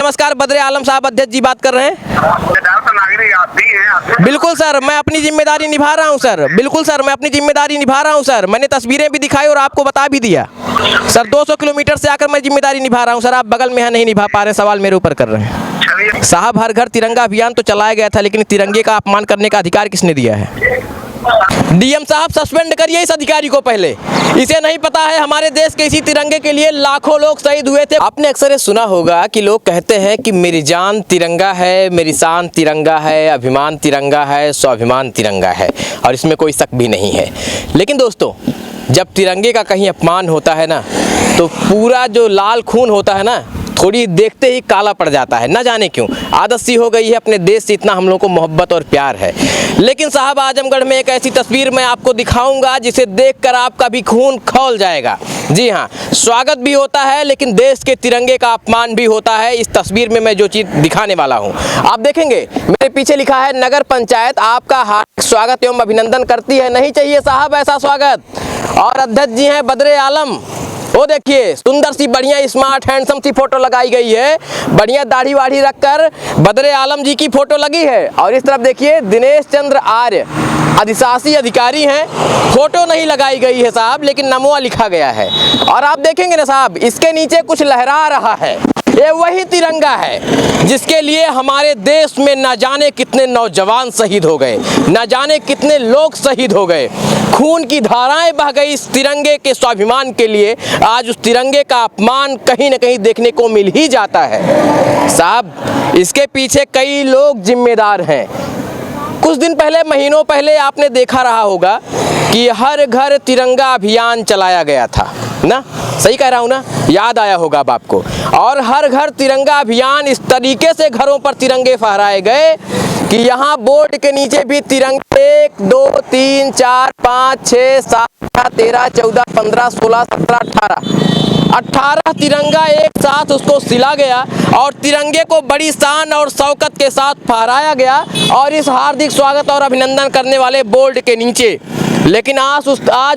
नमस्कार, बद्रे आलम साहब अध्यक्ष जी बात कर रहे हैं। नागरिक आप भी हैं। बिल्कुल सर, मैं अपनी जिम्मेदारी निभा रहा हूं सर। बिल्कुल सर, मैं अपनी जिम्मेदारी निभा रहा हूं सर। मैंने तस्वीरें भी दिखाई और आपको बता भी दिया सर। 200 किलोमीटर से आकर मैं जिम्मेदारी निभा रहा हूं सर। आप बगल में नहीं निभा पा रहे, सवाल मेरे ऊपर कर रहे हैं साहब। हर घर तिरंगा अभियान तो चलाया गया था, लेकिन तिरंगे का अपमान करने का अधिकार किसने दिया है? डीएम साहब सस्पेंड करिए इस अधिकारी को। पहले इसे नहीं पता है हमारे देश के इसी तिरंगे के लिए लाखों लोग शहीद हुए थे। आपने अक्सर ये सुना होगा कि लोग कहते हैं कि मेरी जान तिरंगा है, मेरी शान तिरंगा है, अभिमान तिरंगा है, स्वाभिमान तिरंगा है, और इसमें कोई शक भी नहीं है। लेकिन दोस्तों, जब तिरंगे का कहीं अपमान होता है ना, तो पूरा जो लाल खून होता है ना, थोड़ी देखते ही काला पड़ जाता है। ना जाने क्यों, आदत सी हो गई है। अपने देश से इतना हम लोगों को मोहब्बत और प्यार है। लेकिन साहब, आजमगढ़ में एक ऐसी तस्वीर मैं आपको दिखाऊंगा जिसे देखकर आपका भी खून खौल जाएगा। जी हाँ, स्वागत भी होता है, लेकिन देश के तिरंगे का अपमान भी होता है। इस तस्वीर में मैं जो चीज़ दिखाने वाला हूँ आप देखेंगे। मेरे पीछे लिखा है नगर पंचायत आपका हार्दिक स्वागत एवं अभिनंदन करती है। नहीं चाहिए साहब ऐसा स्वागत। और अध्यक्ष जी हैं बद्रे आलम। वो देखिए, सुंदर सी बढ़िया स्मार्ट हैंडसम सी फोटो लगाई गई है। बढ़िया दाढ़ी वाढ़ी रखकर बद्रे आलम जी की फोटो लगी है। और इस तरफ देखिए दिनेश चंद्र आर्य अधिशासी अधिकारी हैं। फोटो नहीं लगाई गई है साहब, लेकिन नमोआ लिखा गया है। और आप देखेंगे ना साहब, इसके नीचे कुछ लहरा रहा है। ये वही तिरंगा है जिसके लिए हमारे देश में न जाने कितने नौजवान शहीद हो गए, न जाने कितने लोग शहीद हो गए। खून की धाराएं बह गई इस तिरंगे के स्वाभिमान के लिए। आज उस तिरंगे का अपमान कहीं न कहीं देखने को मिल ही जाता है साहब। इसके पीछे कई लोग जिम्मेदार हैं। कुछ दिन पहले, महीनों पहले आपने देखा रहा होगा कि हर घर तिरंगा अभियान चलाया गया था ना। सही कह रहा हूँ ना? याद आया होगा अब आपको। और हर घर तिरंगा अभियान इस तरीके से घरों पर तिरंगे फहराए गए कि यहाँ बोर्ड के नीचे भी तिरंगे 1 2 3 4 5 6 7 13 14 15 16 17 18 तिरंगा एक साथ उसको सिला गया और तिरंगे को बड़ी शान और शौकत के साथ फहराया गया। और इस हार्दिक स्वागत और अभिनंदन करने वाले बोर्ड के नीचे, लेकिन आज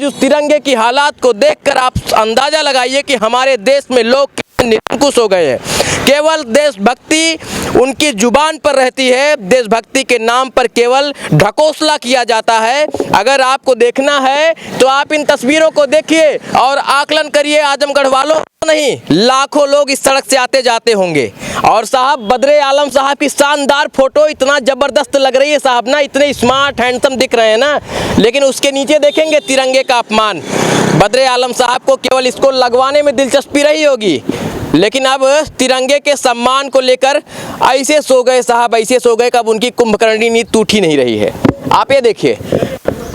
उस तिरंगे की हालात को देखकर आप अंदाजा लगाइए कि हमारे देश में लोग निरंकुश हो गए हैं। केवल देशभक्ति उनकी जुबान पर रहती है। देशभक्ति के नाम पर केवल ढकोसला किया जाता है। अगर आपको देखना है तो आप इन तस्वीरों को देखिए और आकलन करिए। आजमगढ़ वालों नहीं, लाखों लोग इस सड़क से आते जाते होंगे। और साहब, बद्रे आलम साहब की शानदार फोटो इतना जबरदस्त लग रही है साहब ना, इतने स्मार्ट हैंडसम दिख रहे हैं ना। लेकिन उसके नीचे देखेंगे तिरंगे का अपमान। बद्रे आलम साहब को केवल इसको लगवाने में दिलचस्पी रही होगी, लेकिन अब तिरंगे के सम्मान को लेकर ऐसे सो गए साहब, ऐसे सो गए कि अब उनकी कुंभकर्णी नींद टूट ही नहीं रही है। आप ये देखिए,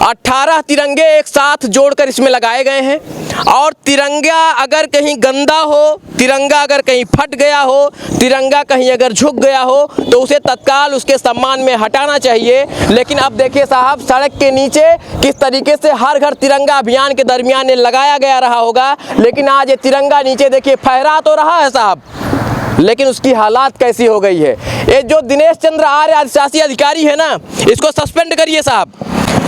18 तिरंगे एक साथ जोड़कर इसमें लगाए गए हैं। और तिरंगा अगर कहीं गंदा हो, तिरंगा अगर कहीं फट गया हो, तिरंगा कहीं अगर झुक गया हो, तो उसे तत्काल उसके सम्मान में हटाना चाहिए। लेकिन अब देखिए साहब, सड़क के नीचे किस तरीके से हर घर तिरंगा अभियान के दरमियान लगाया गया रहा होगा, लेकिन आज ये तिरंगा नीचे देखिए फहरा तो रहा है साहब, लेकिन उसकी हालात कैसी हो गई है। ये जो दिनेश चंद्र आर्य अधिशासी अधिकारी है ना, इसको सस्पेंड करिए साहब।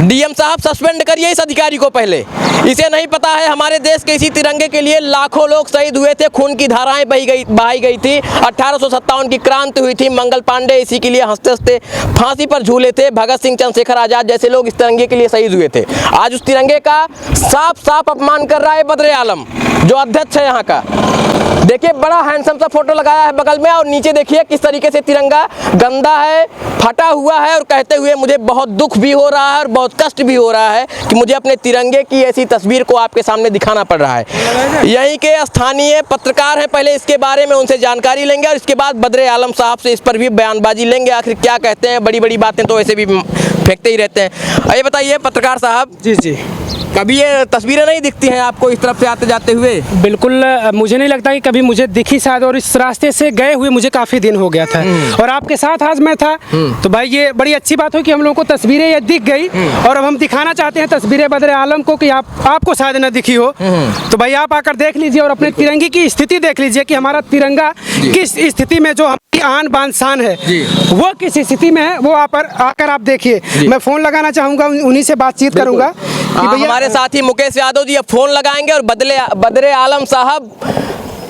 डीएम साहब सस्पेंड करिए इस अधिकारी को। पहले इसे नहीं पता है हमारे देश के इसी तिरंगे के लिए लाखों लोग शहीद हुए थे। खून की धाराएं बहाई गई थी। 1857 की क्रांति हुई थी। मंगल पांडे इसी के लिए हंसते हंसते फांसी पर झूले थे। भगत सिंह, चंद्रशेखर आजाद जैसे लोग इस तिरंगे के लिए शहीद हुए थे। आज उस तिरंगे का साफ साफ अपमान कर रहा है बद्रे आलम, जो अध्यक्ष है यहाँ का। देखिए, बड़ा हैंडसम सा फोटो लगाया है बगल में, और नीचे देखिए किस तरीके से तिरंगा गंदा है, फटा हुआ है, और कहते हुए मुझे बहुत दुख भी हो रहा है और बहुत कष्ट भी हो रहा है कि मुझे अपने तिरंगे की ऐसी तस्वीर को आपके सामने दिखाना पड़ रहा है। यहीं के स्थानीय पत्रकार हैं, पहले इसके बारे में उनसे जानकारी लेंगे और इसके बाद बद्रे आलम साहब से इस पर भी बयानबाजी लेंगे। आखिर क्या कहते हैं, बड़ी बड़ी बातें तो ऐसे भी फेंकते ही रहते हैं। ये बताइए पत्रकार साहब जी, कभी ये तस्वीरें नहीं दिखती हैं आपको इस तरफ से आते जाते हुए? बिल्कुल, मुझे नहीं लगता कि कभी मुझे दिखी शायद, और इस रास्ते से गए हुए मुझे काफ़ी दिन हो गया था। और आपके साथ आज मैं था, तो भाई ये बड़ी अच्छी बात हो कि हम लोगों को तस्वीरें ये दिख गई। और अब हम दिखाना चाहते हैं तस्वीरें बद्रे आलम को कि आपको शायद न दिखी हो, तो भाई आप आकर देख लीजिए और अपने तिरंगे की स्थिति देख लीजिए कि हमारा तिरंगा किस स्थिति में, जो हमारी आन बान शान है वो किस स्थिति में है, वो आकर आप देखिए। मैं फ़ोन लगाना चाहूँगा, उन्हीं से बातचीत करूँगा। हमारे साथी मुकेश यादव जी अब फोन लगाएंगे और बद्रे आलम साहब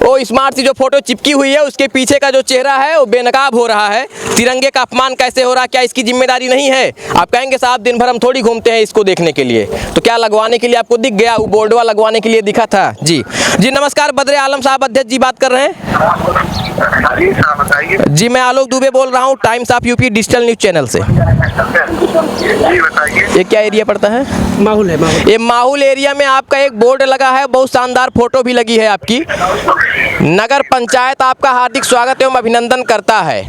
वो स्मार्ट सी जो फोटो चिपकी हुई है उसके पीछे का जो चेहरा है वो बेनकाब हो रहा है। तिरंगे का अपमान कैसे हो रहा है, क्या इसकी जिम्मेदारी नहीं है? आप कहेंगे साहब दिन भर हम थोड़ी घूमते हैं इसको देखने के लिए, तो क्या लगवाने के लिए आपको दिख गया? वो बोर्डवा लगवाने के लिए दिखा था। जी जी नमस्कार, बद्रे आलम साहब अध्यक्ष जी बात कर रहे हैं। जी साहब बताइए। जी मैं आलोक दुबे बोल रहा हूँ, times of UP digital news channel से। जी बताइए। ये क्या एरिया पड़ता है? माहौल है माहौल। ये माहौल एरिया में आपका एक बोर्ड लगा है, बहुत शानदार फोटो भी लगी है आपकी। नगर पंचायत आपका हार्दिक स्वागत एवं अभिनंदन करता है।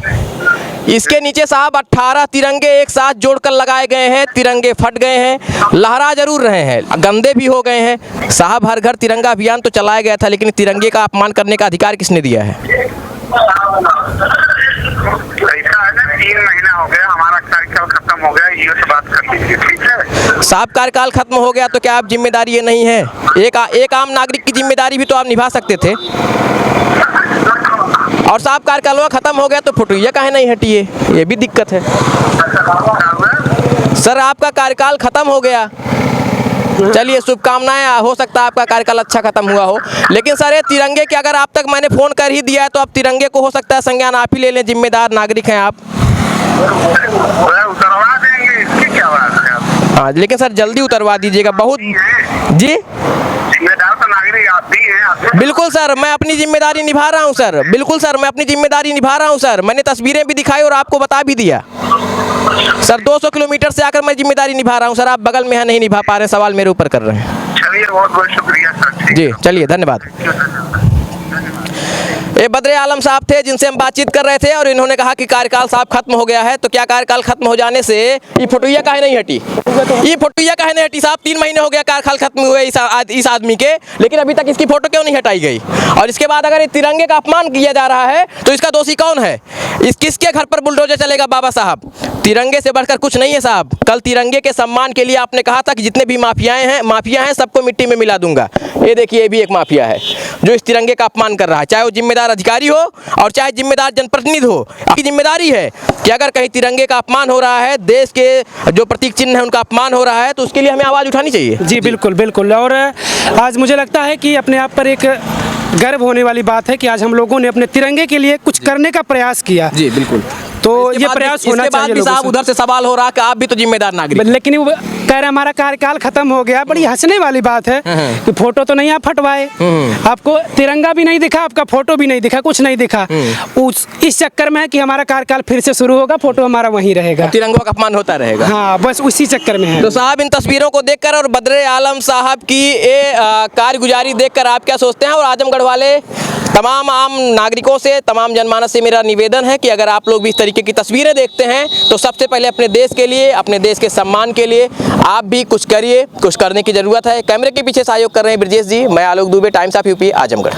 इसके नीचे साहब 18 तिरंगे एक साथ जोड़कर लगाए गए हैं। तिरंगे फट गए हैं, लहरा जरूर रहे हैं, गंदे भी हो गए हैं। साहब हर घर तिरंगा अभियान तो चलाया गया था, लेकिन तिरंगे का अपमान करने का अधिकार किसने दिया है? ऐसा है ना, 3 महीना हो गया, हमारा कार्यकाल खत्म हो गया, ये से बात कर लीजिए, ठीक है? साहब कार्यकाल खत्म हो गया तो क्या आप जिम्मेदारी ये नहीं है? एक आम नागरिक की जिम्मेदारी भी तो आप निभा सकते थे। और साहब कार्यकाल खत्म हो गया तो फोटोइया काहे नहीं हटी है, ये भी दिक्कत है। सर आपका कार्यकाल खत्म हो गया, चलिए शुभकामनाएं, हो सकता है आपका कार्यकाल अच्छा खत्म हुआ हो, लेकिन सर ये तिरंगे के अगर आप तक मैंने फ़ोन कर ही दिया है तो आप तिरंगे को हो सकता है संज्ञान आप ही ले लें, जिम्मेदार नागरिक हैं आप। उतरवा देंगे, इसकी क्या बात है? हाँ लेकिन सर जल्दी उतरवा दीजिएगा बहुत। जी जिम्मेदार तो नागरिक आप भी हैं। बिल्कुल सर, मैं अपनी जिम्मेदारी निभा रहा हूँ सर। बिल्कुल सर, मैं अपनी जिम्मेदारी निभा रहा हूँ सर। मैंने तस्वीरें भी दिखाई और आपको बता भी दिया सर। 200 किलोमीटर से आकर मैं जिम्मेदारी निभा रहा हूँ सर। आप बगल में हैं, नहीं निभा पा रहे, सवाल मेरे ऊपर कर रहे हैं। चलिए बहुत बहुत शुक्रिया सर। जी चलिए धन्यवाद। ये बद्रे आलम साहब थे जिनसे हम बातचीत कर रहे थे, और इन्होंने कहा कि कार्यकाल साहब खत्म हो गया है। तो क्या कार्यकाल खत्म हो जाने से ये फोटोइया काहे नहीं हटी? ये फोटोइया काहे नहीं हटी साहब? 3 महीने हो गया कार्यकाल खत्म हुए इस आदमी के, लेकिन अभी तक इसकी फोटो क्यों नहीं हटाई गई? और इसके बाद अगर ये तिरंगे का अपमान किया जा रहा है तो इसका दोषी कौन है? किसके घर पर बुलडोजर चलेगा बाबा साहब? तिरंगे से बढ़कर कुछ नहीं है साहब। कल तिरंगे के सम्मान के लिए आपने कहा था कि जितने भी माफिया हैं सबको मिट्टी में मिला दूंगा। ये देखिए, ये भी एक माफिया है जो इस तिरंगे का अपमान कर रहा है, चाहे वो जिम्मेदार अधिकारी हो और चाहे जिम्मेदार जनप्रतिनिधि हो। आपकी जिम्मेदारी है कि अगर कहीं तिरंगे का अपमान हो रहा है, देश के जो प्रतीक चिन्ह है उनका अपमान हो रहा है, तो उसके लिए हमें आवाज़ उठानी चाहिए। जी बिल्कुल बिल्कुल। और आज मुझे लगता है कि अपने आप पर एक गर्व होने वाली बात है कि आज हम लोगों ने अपने तिरंगे के लिए कुछ करने का प्रयास किया। जी बिल्कुल। तो ये प्रयास होना चाहिए लोगों साहब। उधर से सवाल हो रहा कि आप भी तो जिम्मेदार नागरिक, लेकिन वो कह रहे हमारा कार्यकाल खत्म हो गया। बड़ी हंसने वाली बात है कि फोटो तो नहीं आप फटवाए, आपको तिरंगा भी नहीं दिखा, आपका फोटो भी नहीं दिखा, कुछ नहीं दिखा। इस चक्कर में है कि हमारा कार्यकाल फिर से शुरू होगा, फोटो हमारा वहीं रहेगा, तिरंगों का अपमान होता रहेगा। हाँ बस उसी चक्कर में है। तो साहब इन तस्वीरों को देखकर और बद्रे आलम साहब की ये कारगुजारी देखकर आप क्या सोचते हैं? और आजमगढ़ वाले तमाम आम नागरिकों से, तमाम जनमानस से मेरा निवेदन है कि अगर आप लोग भी इस तरीके की तस्वीरें देखते हैं तो सबसे पहले अपने देश के लिए, अपने देश के सम्मान के लिए आप भी कुछ करिए, कुछ करने की ज़रूरत है। कैमरे के पीछे सहयोग कर रहे हैं ब्रजेश जी। मैं Alok Dubey, Times of UP, Azamgarh.